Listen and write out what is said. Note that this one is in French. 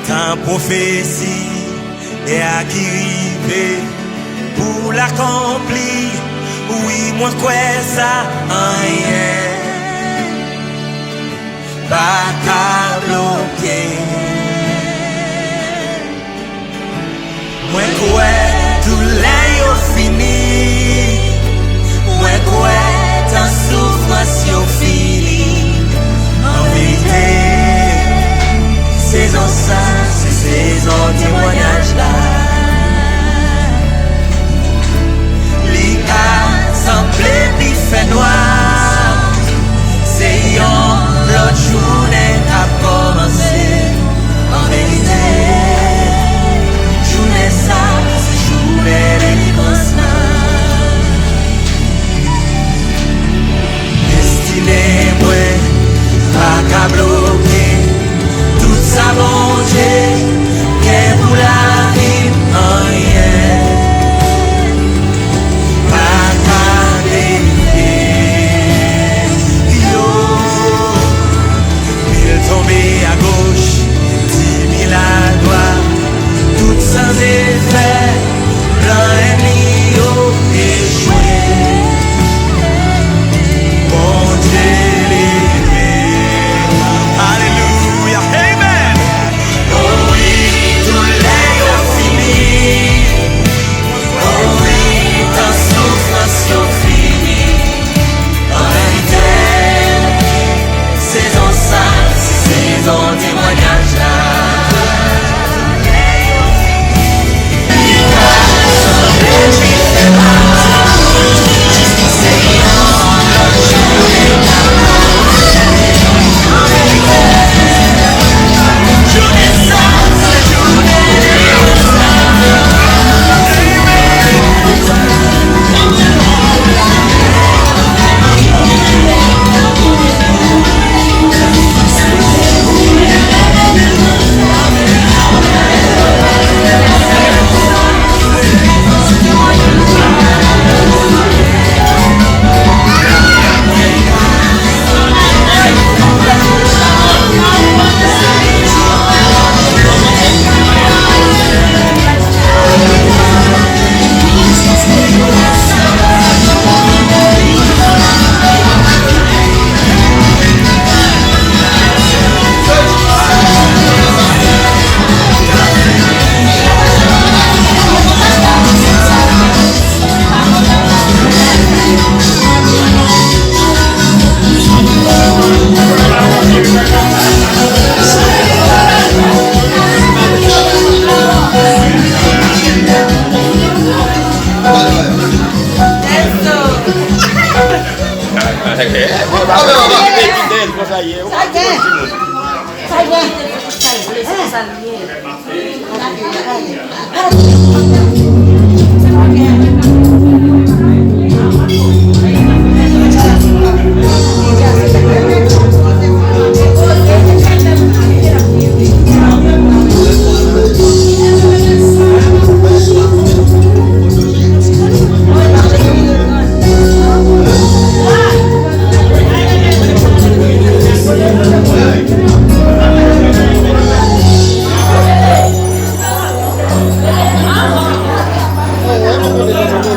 tant prophétie et à qui rive pour l'accomplir. Oui, moi quoi ça rien pas qu'à bloquer. Moi quoi tout l'air fini. Moi quoi ta souffrance yo fini. En vérité, saison ça, c'est saison témoignage là. Semblé puis fait noir. C'est l'autre journée a commencé. En vérité, journée ça, c'est journée délivrance là. Destiné, moi, pas qu'à bloquer. Tout ça, bon Dieu, qu'est pour la vie, en rien. Tomber à gauche, 10 000 à droite, tout sans effet, plein ennemi échoué. Bon Dieu l'élevé, alléluia, amen. Oh oui, tout l'est fini. Oh oui, ta souffrance fini. En vérité, saison ça. Saison témoignage là.